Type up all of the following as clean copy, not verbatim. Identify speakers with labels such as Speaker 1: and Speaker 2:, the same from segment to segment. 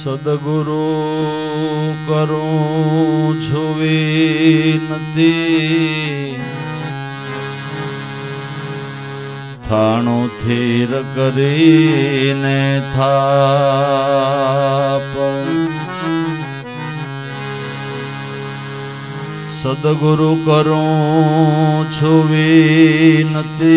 Speaker 1: सद्गुरु करूं छु विनती थाणु थीर करीने थाप सद्गुरु करूं छु विनती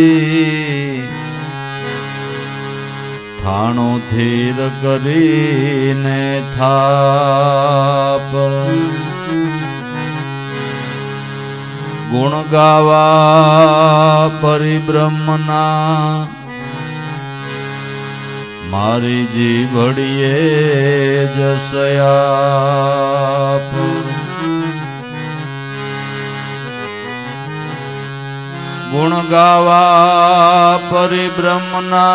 Speaker 1: थाणु थीर करीने थाप गुण गावा परिब्रह्मना मारी जीवड़िए जसयाप गुण गावा परिब्रह्मना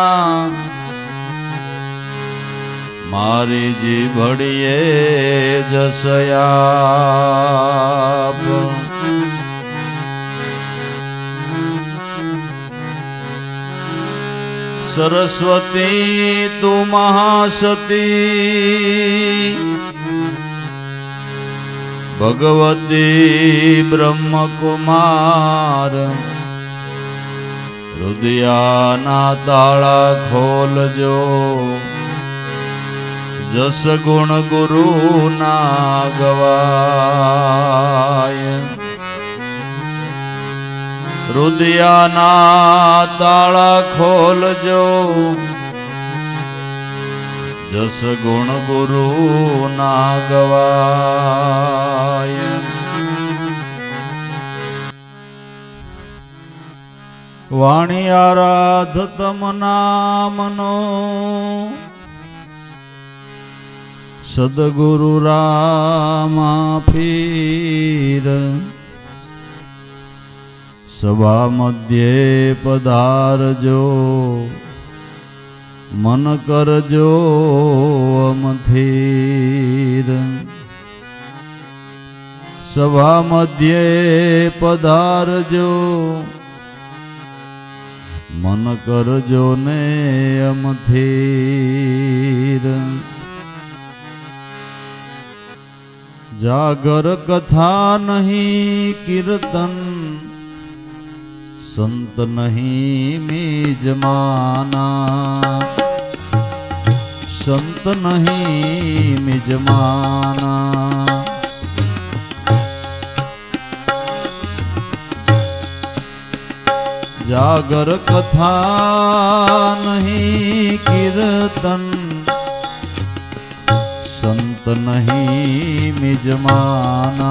Speaker 1: मारी जीवड़िए जसयाप सरस्वती तू महासती भगवती ब्रह्म कुमार हृदयाना ताला खोलजो जस गुण गुरु ना गवाय हृदयाना ताला खोलजो जस गुण गुरु ना गवाय वाणी आराधतम नामनो सद्गुरु रामा पीर सभा मध्य पधारजो मन करजो अमथीर सभा मध्य पधारजो मन करजो ने अमथीर जागर कथा नहीं कीर्तन संत नहीं मिजमाना संत नहीं मिजमाना जागर कथा नहीं कीर्तन संत नहीं मिजमाना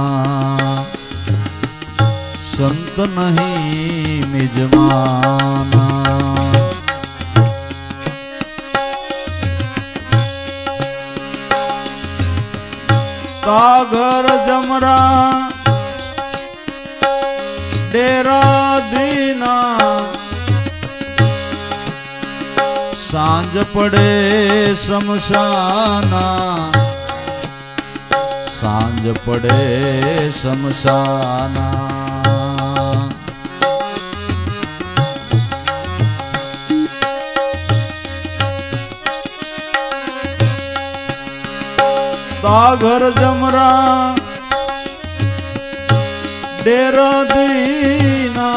Speaker 1: संत नहीं मिजमाना तागर जमरा डेरा दीना सांझ पड़े शमशाना सांझ पड़े शमशाना तागर जमरा डेरा दीना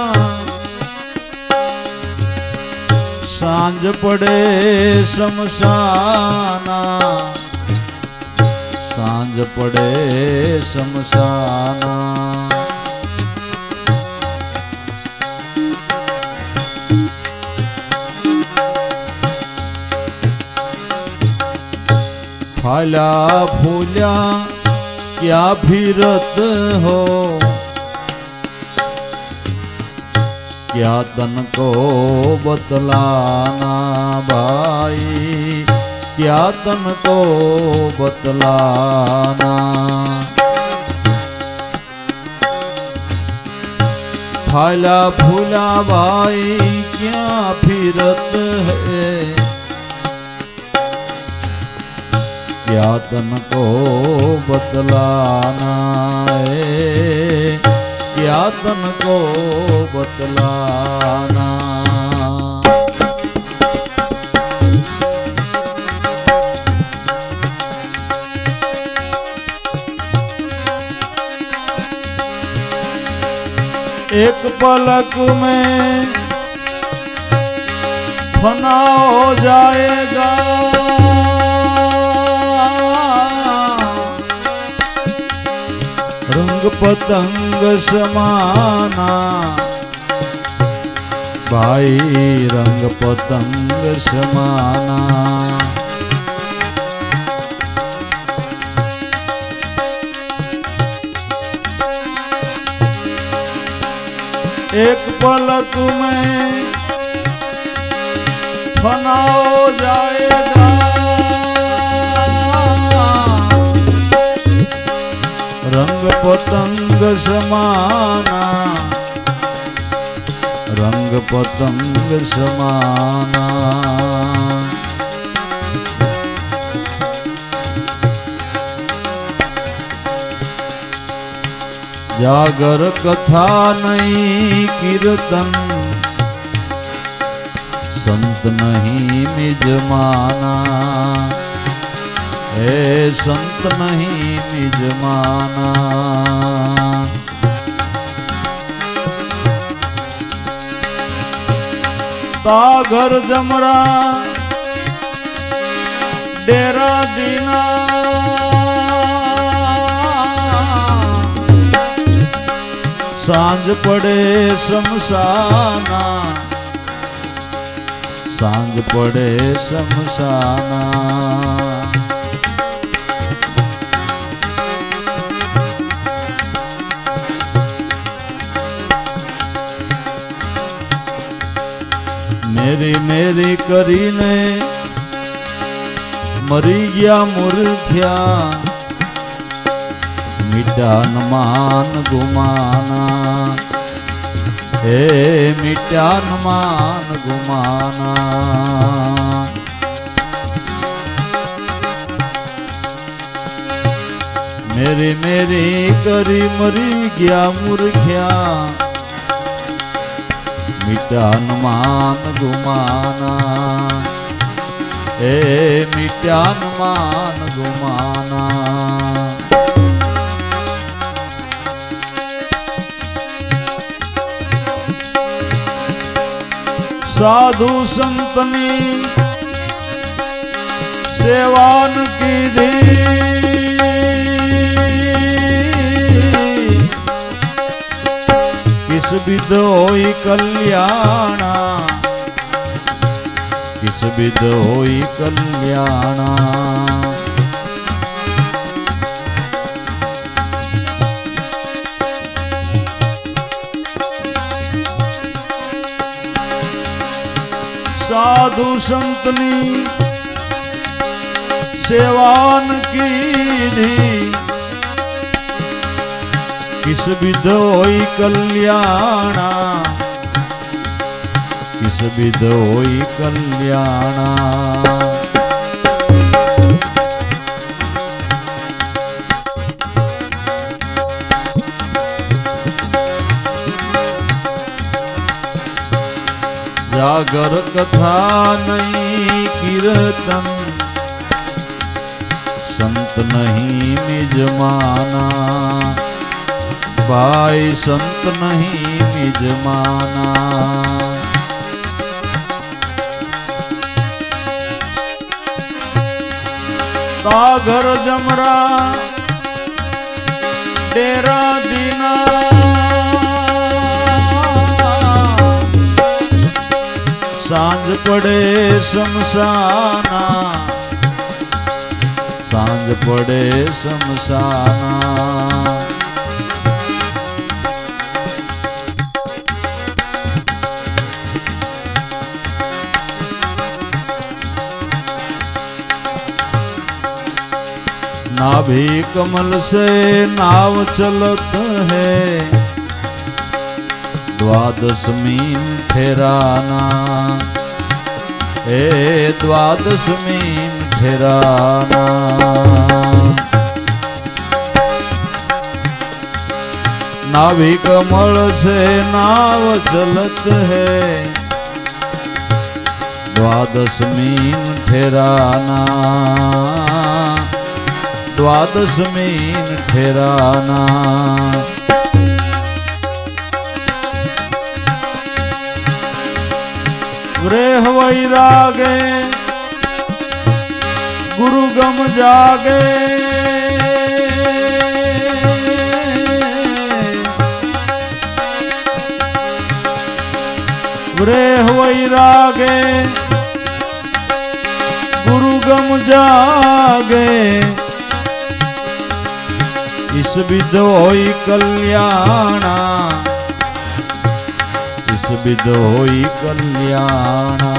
Speaker 1: सांझ पड़े शमशाना सांझ पड़े शमशाना फाला फूला क्या फिरत हो क्या तन को बतलाना भाई क्या तन को बतलाना फाला फूला भाई क्या फिरत है क्या तन को बतलाना है क्या तन को बतलाना एक पलक में फना हो जाएगा। रंग पतंग समाना भाई, रंग पतंग समाना। एक पलक में फना हो जाएगा। रंग पतंग समाना, रंग पतंग समाना। जागर कथा नहीं कीर्तन, संत नहीं निज माना। हे संत नहीं निज माना। तागर जमरा डेरा दीना। सांझ पड़े शमशाना, सांझ पड़े शमशाना। मेरी मेरी करीने मरी गया मूर्खिया। मिटा न मान गुमाना, हे मिटा न मान गुमाना। मेरी मेरी करी मरी गया मूर्खिया। मिटा न मान गुमाना, हे मिटा न मान गुमाना। साधु संतनी सेवान की दी। किस विध होई कल्याणा, किस विध होई कल्याणा। साधु संतनी सेवान की धी। किस विध होई कल्याणा, किस विध होई कल्याणा। जागर कथा नहीं कीर्तन, संत नहीं निज माना। भाई संत नहीं निज माना। तागर जमरा डेरा दीना। सांझ पड़े शमशाना, सांझ पड़े शमशाना। नाभि कमल से नाव चलत है। द्वादशमीन ठहराना, हे द्वादशमीन ठहराना। नाभि कमल से नाव चलत है। द्वादशमीन ठहराना, द्वादशमीन ठहराना। रेह वैरागे गुरु गम जागे रेह वैरागे गुरु गम जागे इस विध होई कल्याणा इस विध होई कल्याणा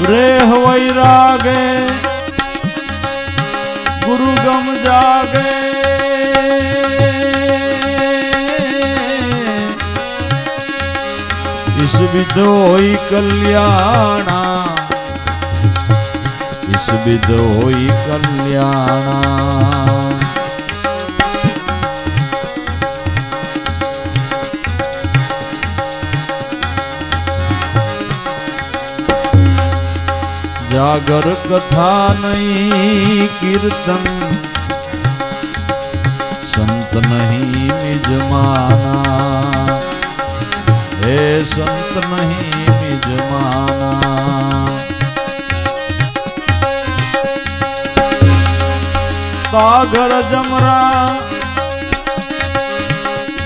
Speaker 1: रेह वैरागे गुरु गम जागे इस विध होई कल्याणा इस विध होई कल्याणा जागर कथा नहीं कीर्तन संत नहीं निज माना हे संत नहीं निज माना तागर जमरा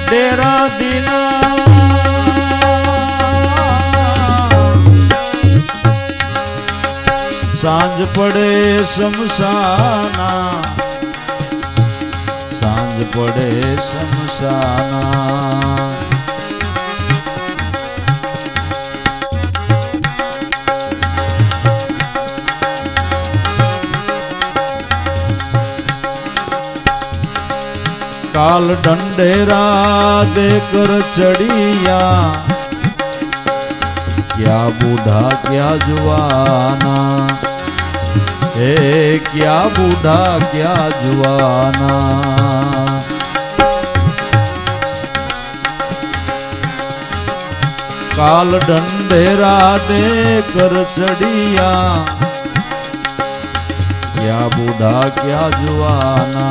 Speaker 1: डेरा दीना सांझ पड़े शमशाना सांझ पड़े शमशाना काल ढंढेरा देकर चढ़िया क्या बूढ़ा क्या जुआना हे क्या बूढ़ा क्या जुआना काल ढंढेरा देकर चढ़िया क्या बूढ़ा क्या जुआना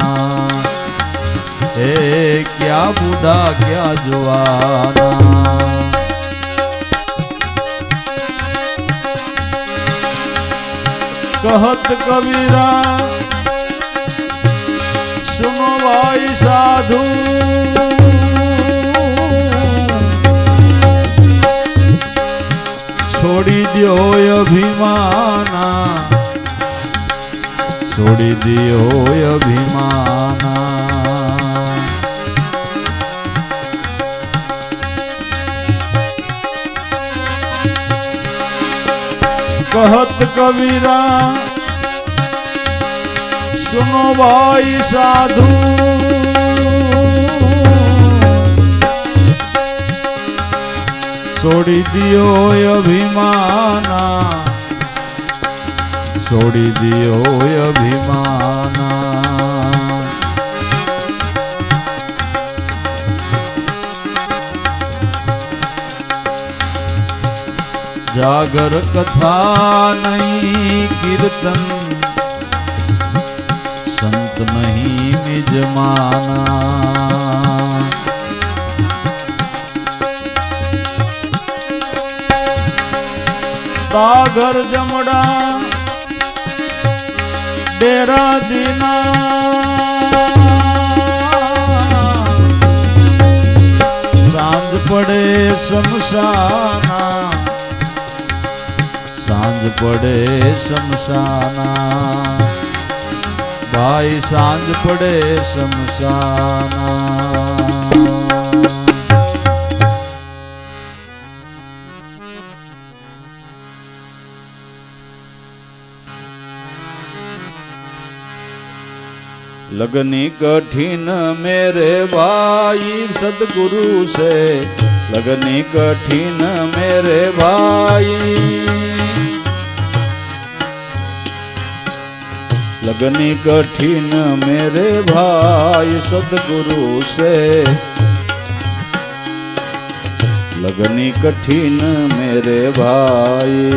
Speaker 1: हे क्या बूढ़ा क्या जुआना कहत कबीरा सुनो भाई साधु छोड़ी दियो अभिमाना छोड़ी दियो अभिमाना कहत कबीरा सुनो भाई साधु छोड़ी दियो अभिमाना छोड़ी दियो अभिमाना जागर कथा नहीं कीर्तन संत नहीं निज माना तागर जमड़ा डेरा दीना सांझ पड़े शमशाना सांझ पड़े शमशाना भाई सांझ पड़े शमशाना लगनी कठिन मेरे भाई सदगुरु से लगनी कठिन मेरे भाई लगनी कठिन मेरे भाई सदगुरु से लगनी कठिन मेरे भाई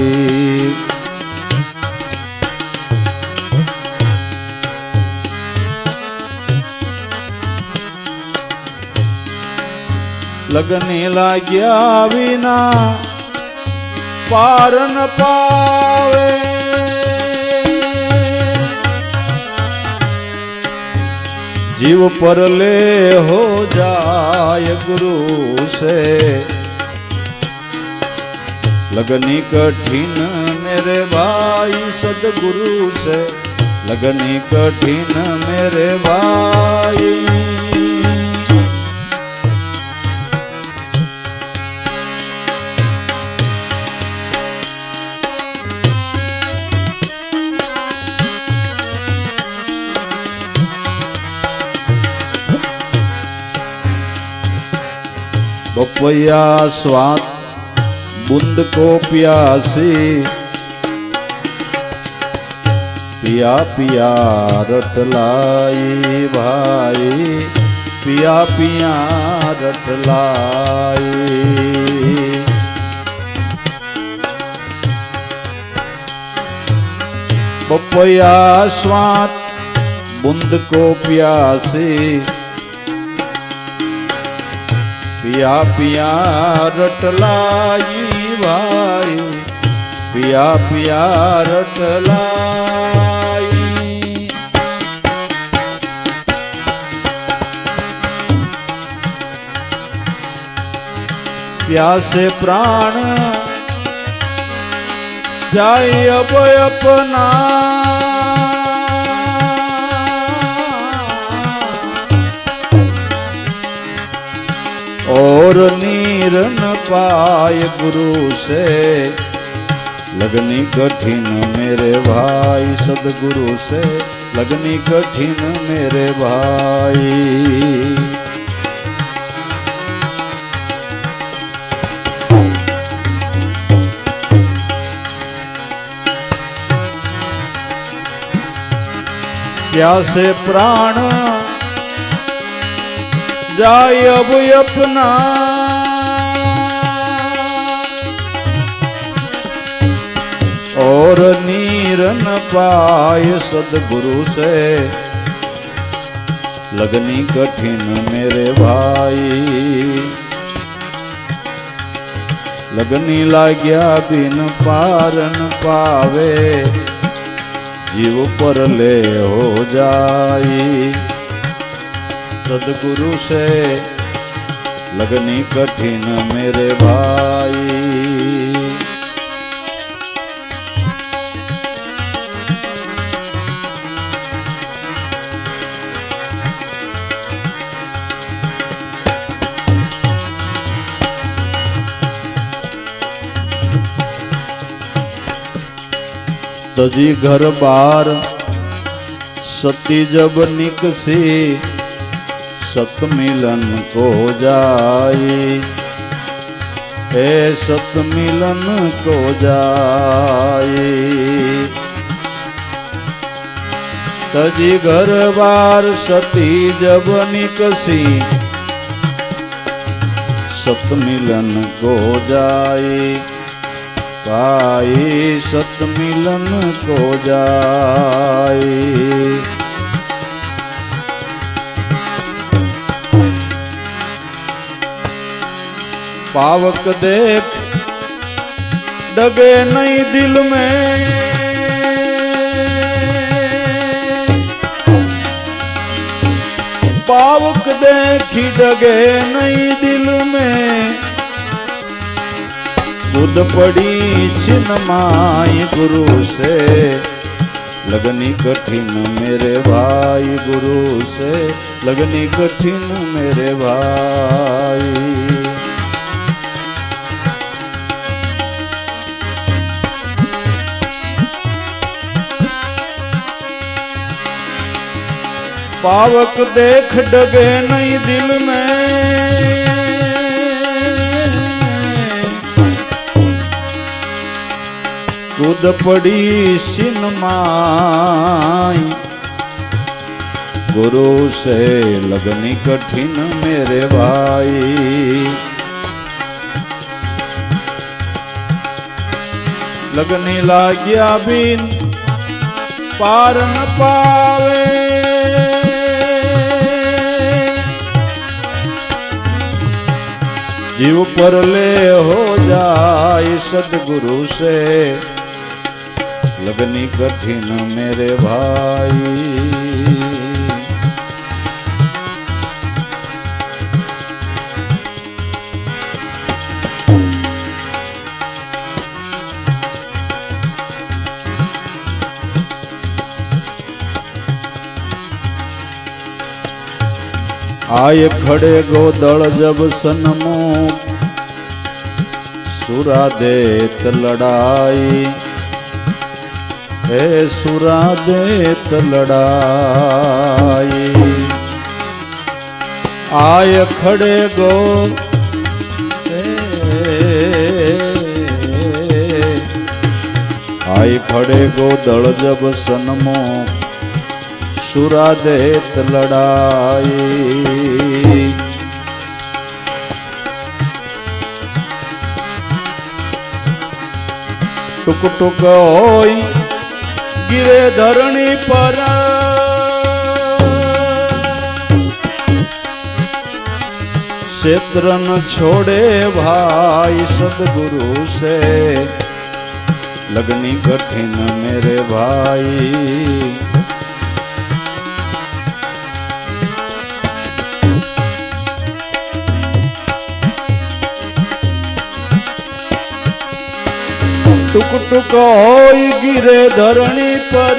Speaker 1: लगनी लाग्या बिना पार न पावे। जीव परले हो जाय गुरु से, लगनी कठिन मेरे भाई सदगुरु से, लगनी कठिन मेरे भाई। बपैया स्वाद बूंद को प्यासी, पिया पिया रटलाई भाई, पिया पिया रटलाई। बपैया स्वाद बूंद को प्यासी, पिया पिया रटलाई भाई, पिया पिया रटलाई। प्यासे प्राण जाए अब अपना, और नीर न पाए गुरु से, लगनी कठिन मेरे भाई सदगुरु से, लगनी कठिन मेरे भाई। प्यासे प्राण जाय अब अपना, और नीर न पाए सदगुरु से, लगनी कठिन मेरे भाई। लगनी लाग्या बिन पार न पावे, जीव परले हो जाई सदगुरु से, लगनी कठिन मेरे भाई। तजी घर बार सती जब निकसी, सत मिलन को जाई, ए सत मिलन को जाई। तजी घर बार सती जब निकसी, सत मिलन को जाई, पाई सत मिलन को जाई। पावक देख डगे नहीं दिल में, पावक देखी डगे नहीं दिल में, बुध पड़ी छिन माई गुरु से, लगनी कठिन मेरे भाई गुरु से, लगनी कठिन मेरे भाई। पावक देख डगे नहीं दिल में, कूद पड़ी सिन माई गुरु से, लगनी कठिन मेरे भाई। लगनी लाग्या बिन पार न पावे, जीव पर ले हो जाए सदगुरु से, लगनी कठिन मेरे भाई। आए खड़े गोदड़ जब सन्मुख, सुरा देत लड़ाई, हे सुरा देत लड़ाई। आए खड़े गो आए खड़े गोदड़ जब सन्मुख, सुरा देत लड़ाई। टुक टुक होई गिरे धरणी पर, क्षेत्र न छोड़े भाई सदगुरु से, लगनी कठिन मेरे भाई। टुक टुक होई गिरे धरणी पर,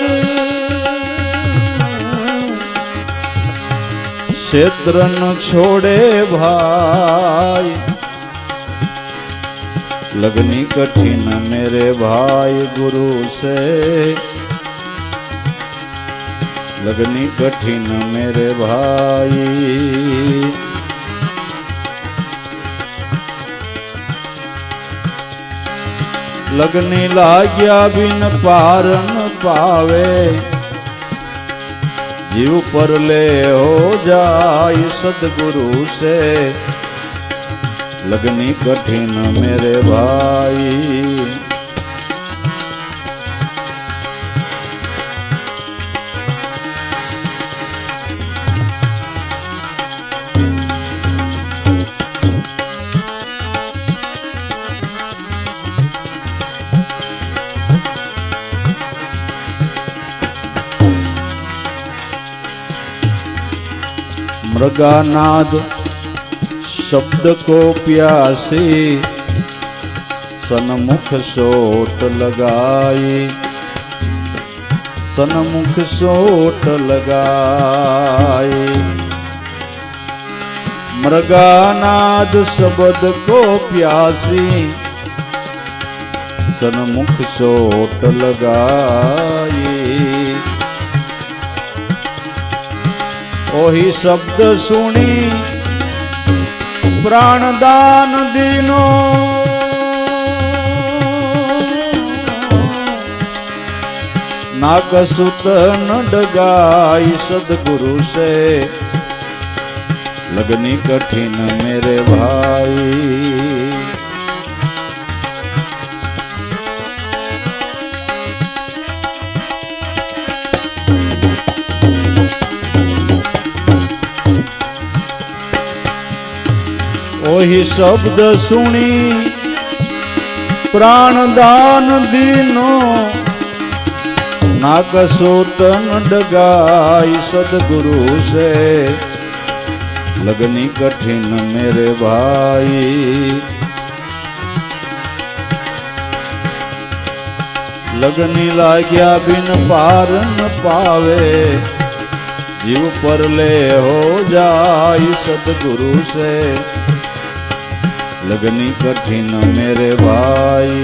Speaker 1: क्षेत्र न छोड़े भाई, लगनी कठिन मेरे भाई गुरु से, लगनी कठिन मेरे भाई। लगनी लाग्या बिन पार न पावे, जीव पर ले हो जाए सदगुरु से, लगनी कठिन मेरे भाई। मृगानाद शब्द को प्यासी, सन्मुख सोट लगाई, सन्मुख सोट लगाई। मृगानाद शब्द को प्यासी, सन्मुख सोट लगाई। ओही शब्द सुनी प्राणदान दीनो, नाकसुत न डगाई सदगुरु से, लगनी कठिन मेरे भाई। ओही शब्द सुनी प्राणदान दीनो, नाकसोत न डगाई सदगुरु से, लगनी कठिन मेरे भाई। लगनी लाग्या बिन पार न पावे, जीव पर ले हो जाई सदगुरु से, लगनी कठिन मेरे भाई।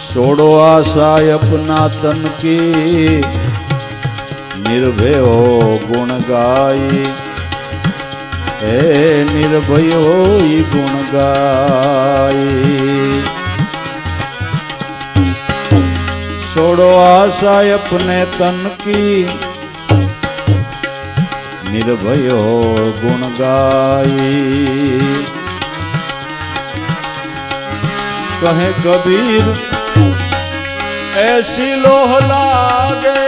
Speaker 1: छोड़ो आशा अपना तन की, निर्भय हो गुण गाई, हे निर्भय होई गुण गाई। छोड़ो आशा अपने तन की, निर्भय हो गुण गाई। कहे कबीर ऐसी लोह लागे,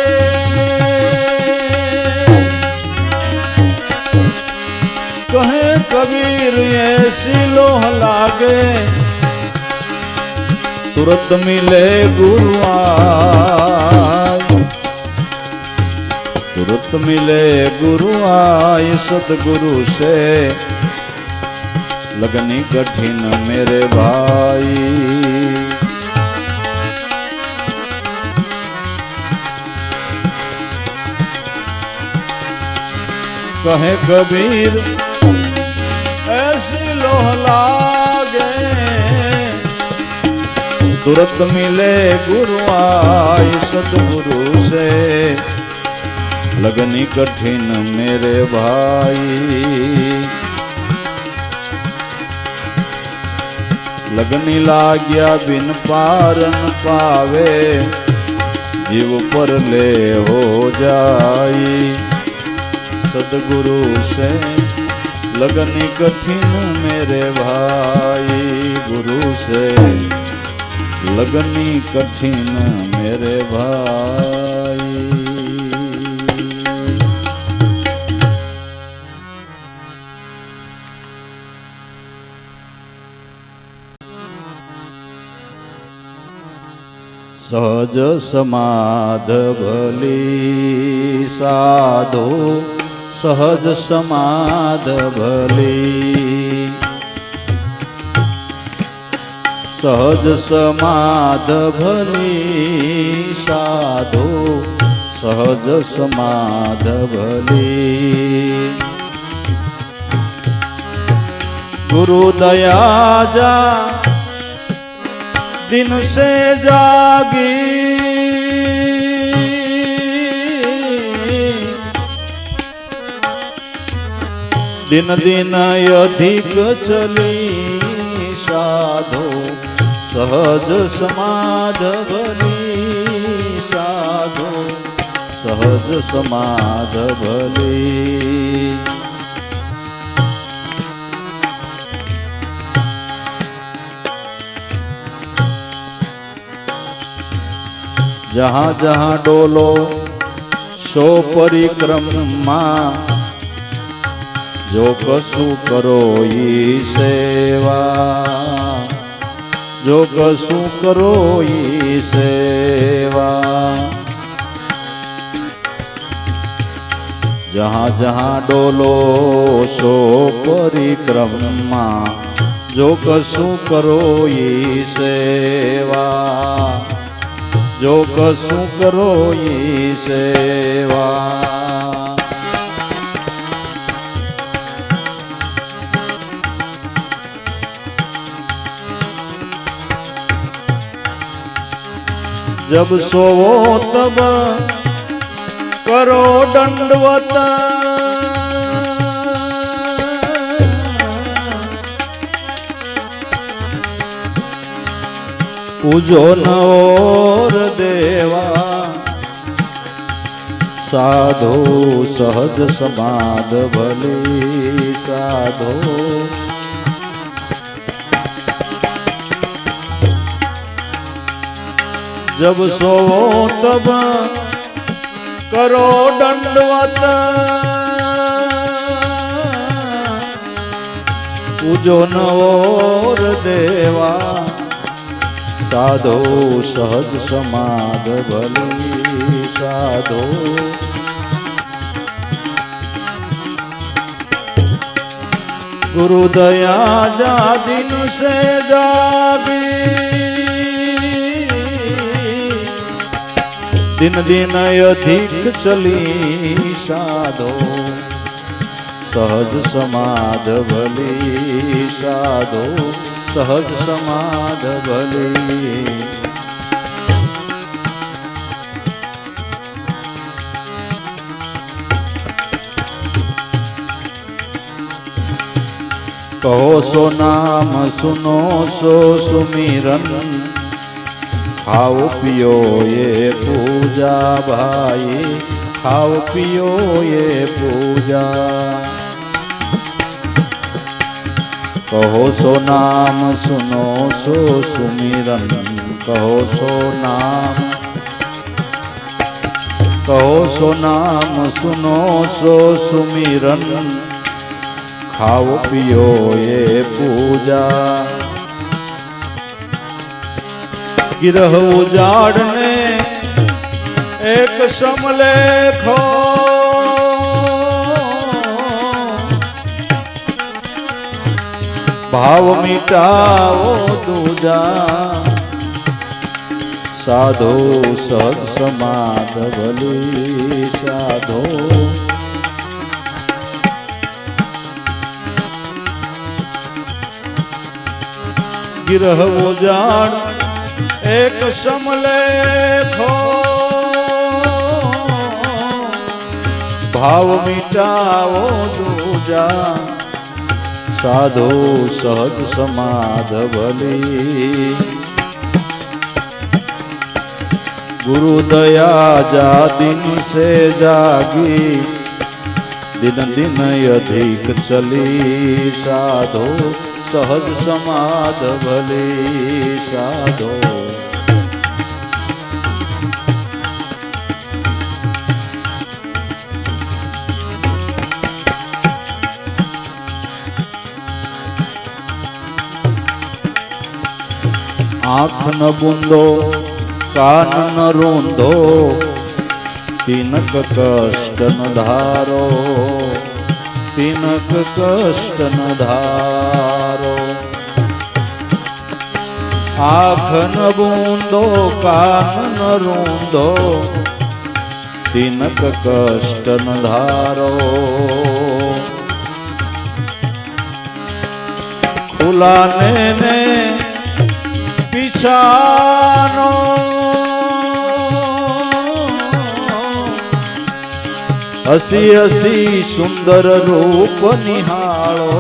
Speaker 1: कहे कबीर ऐसी लोह लागे, तुरंत मिले गुरु आय, तुरंत मिले गुरु आय सतगुरु से, लगनी कठिन मेरे भाई। कहे कबीर ऐसी लोह लागे, तुरंत मिले गुरु आय सतगुरु से, लगनी कठिन मेरे भाई। लगनी लाग्या बिन पारन पावे, जीव पर ले हो जाई, सतगुरु से लगनी कठिन मेरे भाई। गुरु से लगनी कठिन मेरे भाई। सहज समाध भली साधो, सहज समाध भली, सहज समाध भली साधो, सहज समाध भली। गुरु दया जा दिन से जागी, दिन दिन अधिक चली साधो, सहज समाध भली साधो, सहज समाध भली। जहाँ जहाँ डोलो सो परिक्रमा, जो कसु करो ई सेवा, जो कसु करो ई सेवा। जहाँ जहाँ डोलो सो परिक्रमा, जो कसु करो ई सेवा, जो कसु करो ई सेवा। जब सोवो तब करो दंडवत, पूजो न और देवा, साधो सहज समाध भली साधो। जब सोवो तब करो दंडवत, पूजो न और देवा, साधो सहज समाध भली साधो। गुरु दया जा दिन से जागी, दिन दिन अधिक चली साधो, सहज समाध भली साधो, सहज समाध भली। कहो सो नाम सुनो सो सुमिरन, खाओ पियो ये पूजा भाई, खाओ पियो ये पूजा। कहो सो नाम सुनो सो सुमिरन, कहो सो नाम, कहो सो नाम सुनो सो सुमिरन, खाओ पियो ये पूजा। गिरह उजाड़ने एक समलेखो, भाव मिटाओ दूजा। साधो सद समाध भली साधो, गिरह उजाड़ एक समलेखो, भाव मिटाओ दूजा। साधो सहज समाध भली, गुरु दया जा दिन से जागी, दिन दिन अधिक चली। साधो सहज समाध भली साधो, आँख न बूंदो कान न रूंधो, तिनक कष्ट न धारो, तिनक कष्ट न धारो। आँख न बूंदो कान न रूंधो, तिनक कष्ट न धारो। खुला ने पिछानो, हसी हसी सुंदर रूप निहाळो।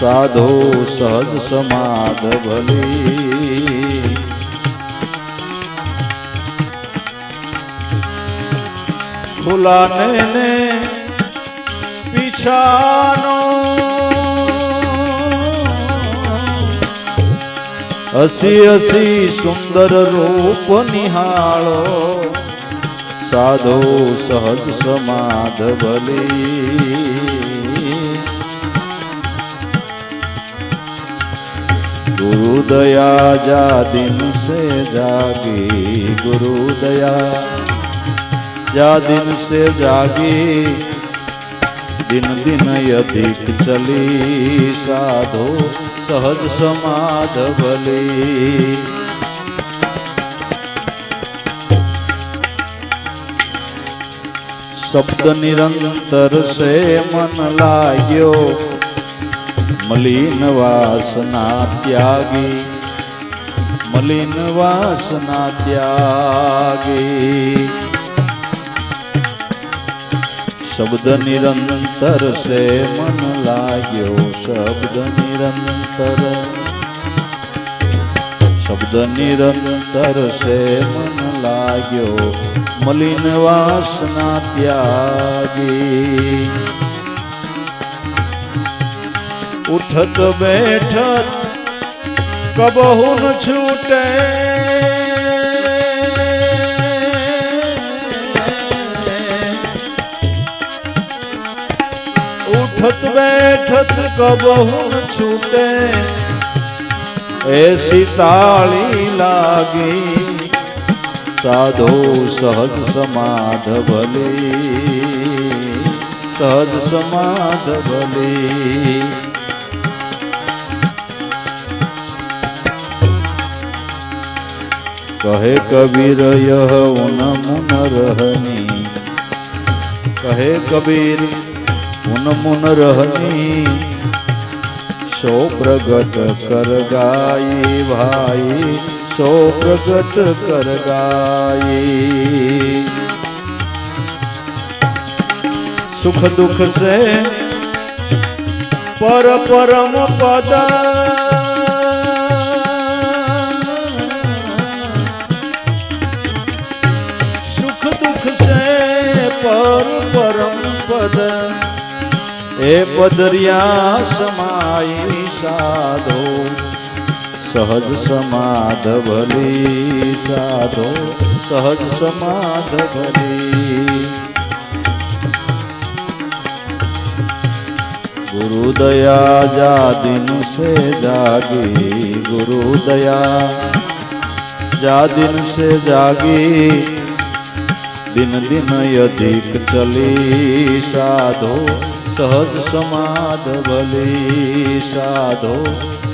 Speaker 1: साधो सहज समाध भली, खुला ने पिछानो, हसी हसी सुंदर रूप निहाळो। साधो सहज समाध भली, गुरु दया जा दिन से जागी, गुरु दया जा दिन से जागी, दिन दिन अधिक चली। साधो सहज समाध भली, शब्द निरंतर से मन लाग्यो, मलिन वासना त्यागी, मलिन वासना त्यागी। शब्द निरंतर से मन लाग्यो, शब्द निरंतर, शब्द निरंतर से मन लाग्यो, मलिन वासना त्यागी। उठत बैठत कबहु न छूटे, उठत बैठत कबहु न छूटे, ऐसी ताली लागी। साधो सहज समाध भली, सहज समाध भली। कहे कबीर यह उन मुन रहनी, कहे कबीर उन मुन रहनी, सो प्रगट कर गाई भाई, सो प्रगट कर गाई। सुख दुख से पर परम पद, सुख दुख से पर परम पद, ए पदरिया समाई साधो सहज समाध भली साधो सहज समाध भली। गुरु दया जा दिन से जागी गुरु दया जा दिन से जागी दिन दिन अधिक चली साधो सहज समाध भली साधो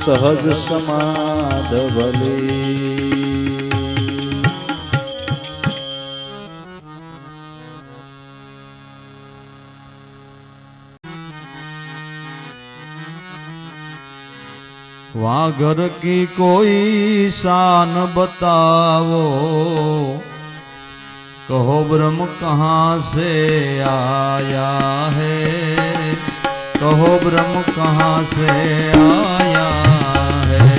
Speaker 1: सहज समाध भली।
Speaker 2: वाघर की कोई शान बताओ कहो ब्रह्म कहाँ से आया है कहो ब्रह्म कहाँ से आया है।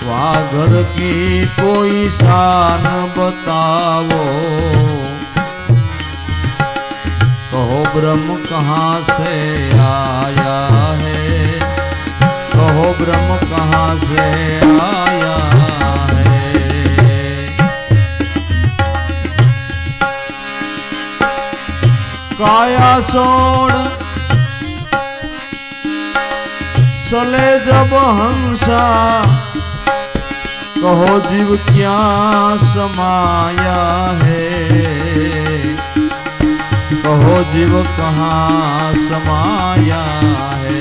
Speaker 2: वाघर की कोई शान बताओ कहो ब्रह्म कहाँ से आया है कहो ब्रह्म कहाँ से आया है। काया सोड़ सले जब हंसा कहो जीव क्या समाया है कहो जीव कहाँ समाया है।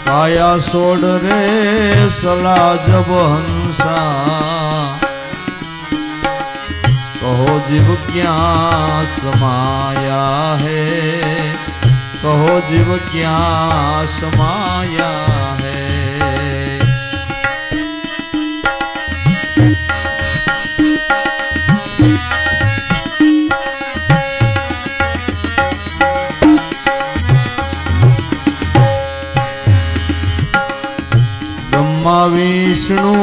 Speaker 2: काया सोड़ रे सला जब हंसा कहो जीव क्या समाया है कहो जीव क्या समाया है। ब्रह्मा विष्णु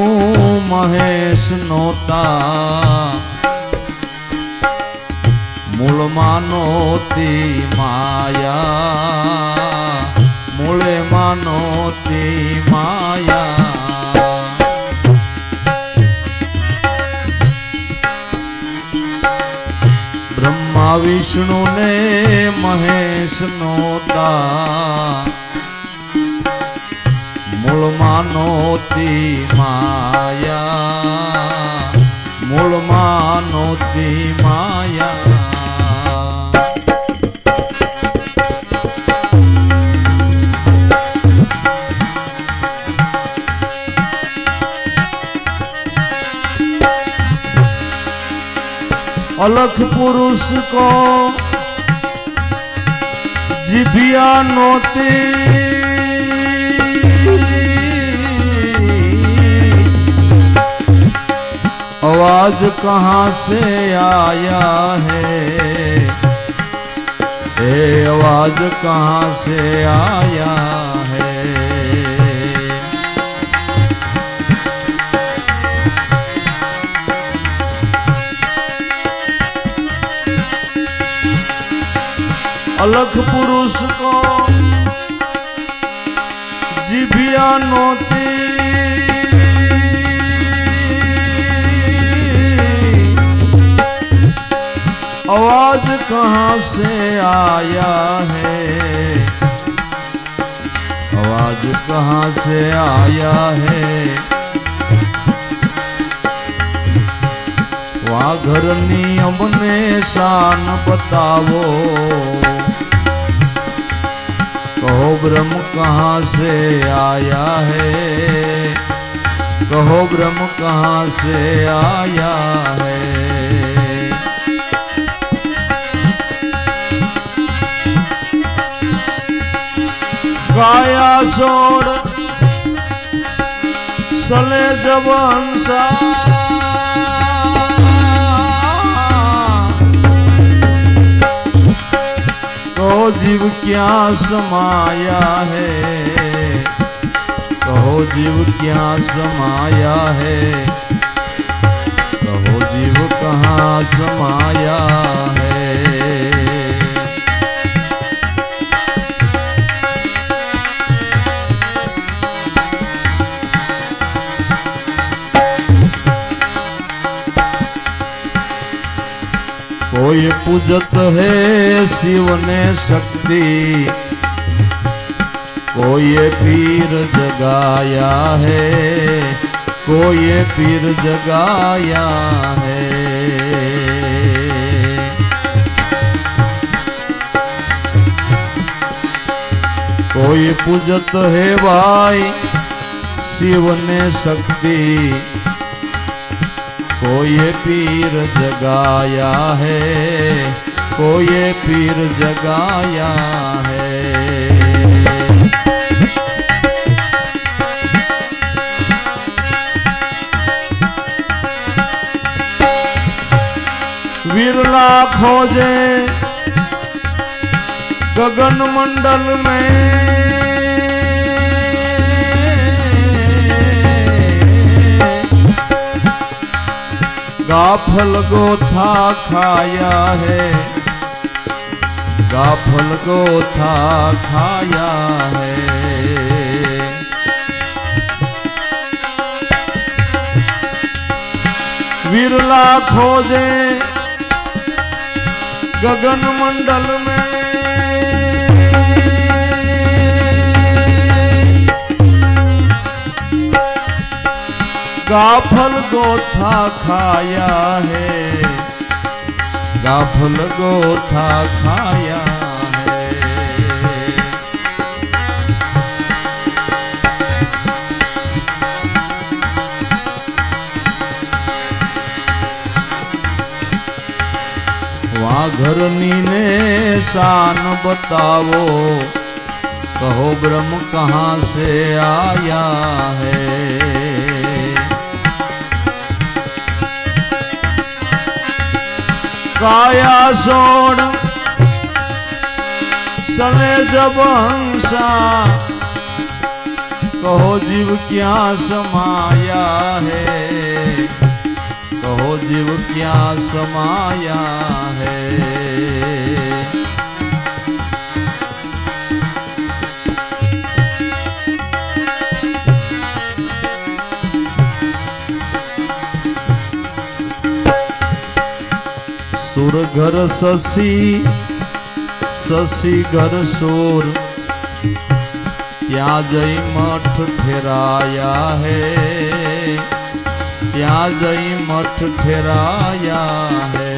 Speaker 2: महेश नोता मूल मानोती माया मूले मानोती माया। ब्रह्मा विष्णु ने महेश नोता मूल मानोती माया मूल मानोती माया। अलख पुरुष को जिभिया नोती आवाज कहाँ से आया है ये आवाज कहाँ से आया है। अलख पुरुष को जिभिया नोती आवाज कहाँ से आया है आवाज कहाँ से आया है। वाघर नियम ने शान बतावो कहो ब्रह्म कहाँ से आया है कहो ब्रह्म कहाँ से आया है। काया सोड़ सले जब हंसा जीव क्या समाया है, कहो जीव क्या समाया है, कहो जीव कहाँ समाया है। कोई पूजत है शिव ने शक्ति, कोई पीर जगाया है, कोई पीर जगाया है। कोई पूजत है भाई शिव ने शक्ति, कोई पीर जगाया है, कोई पीर जगाया है। विरला खोजे गगन मंडल में, गाफल गोथा खाया है, गाफल गोथा खाया है। विरला खोजे गगन मंडल में, गाफल गोथा खाया है, गाफल गोथा खाया है। वहाँ घरनी ने शान बतावो, कहो ब्रह्म कहाँ से आया है। काया सोड़ सने जब हंसा, कहो जीव क्या समाया है, कहो जीव क्या समाया है। सुर घर शशि, शशि घर सुर, ત્યાં જઈ મઠ ઠેરાયા है, ત્યાં જઈ મઠ ઠેરાયા है।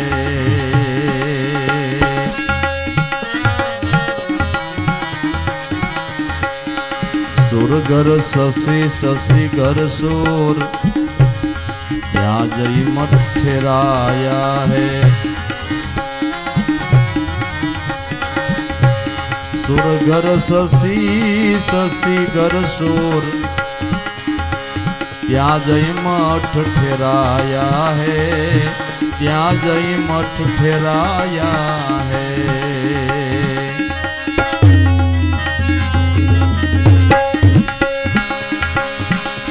Speaker 2: सुर घर शशि, शशि घर सुर, ત્યાં જઈ મઠ ઠેરાયા है। सुर घर शशि, शशि घर सुर, त्या जई मठ ठेराया है, त्या जई मठ ठेराया है।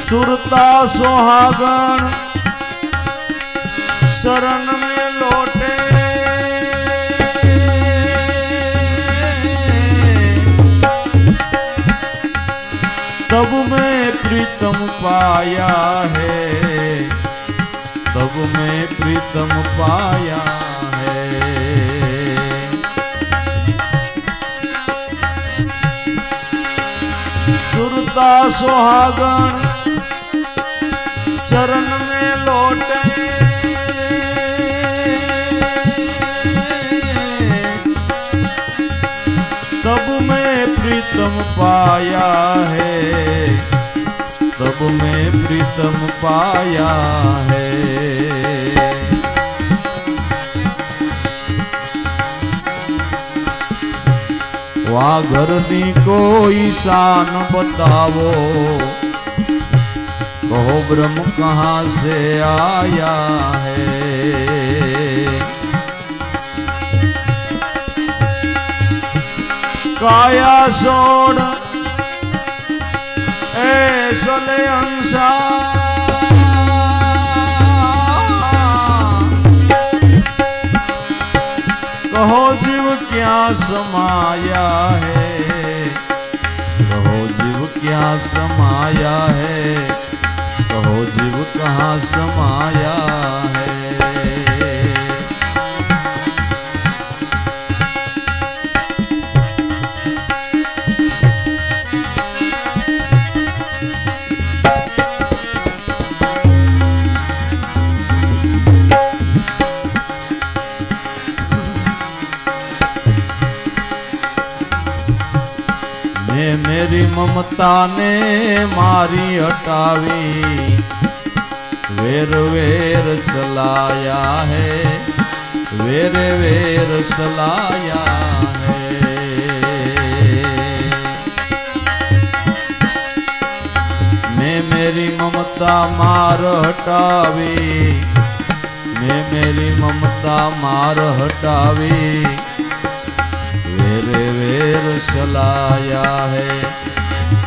Speaker 2: सुरता सुहागण शरण में लौटे, तब मैं प्रीतम पाया है, तब मैं प्रीतम पाया है। सुरता सुहागण चरण में लौटे, तब मैं प्रीतम पाया है, तब मैं प्रीतम पाया है। वा घरनी कोई शान बतावो, कहो ब्रह्म कहाँ से आया है। काया सोड़ ऐसले अंसा कहो जीव क्या समाया है, कहो जीव क्या समाया है, कहो जीव कहाँ समाया है। मेरी ममता ने मारी हटावी, वेर वेर चलाया है, वेर वेर चलाया है। मैं मेरी ममता मार हटावी, मैं मेरी ममता मार हटावी, वेरे वेर चलाया है,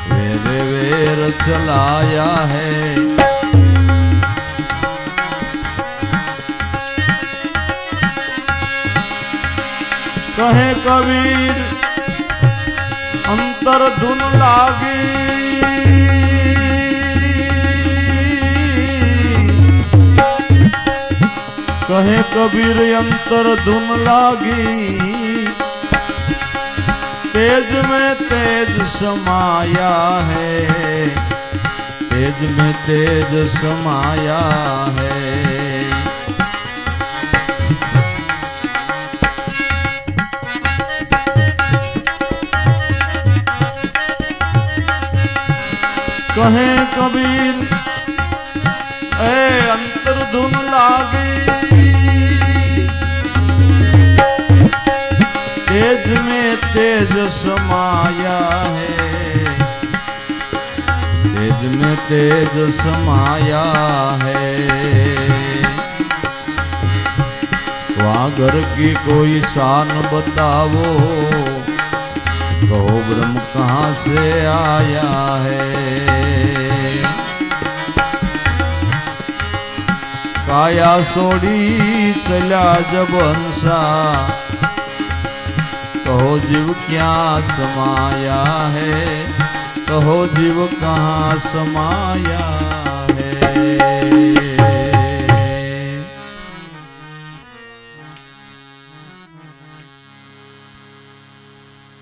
Speaker 2: वेरे वेर चलाया है। कहे कबीर अंतर धुन लागी, कहे कबीर अंतर धुन लागी, तेज में तेज समाया है, तेज में तेज समाया है। कहे कबीर अंतर धुन लागी, तेज में तेज समाया है, तेज में तेज समाया है। वागर की कोई शान बतावो, कहो ब्रह्म कहाँ से आया है। काया सोड़ी चला जब हंसा, कहो जीव क्या समाया है, कहो जीव कहाँ समाया है।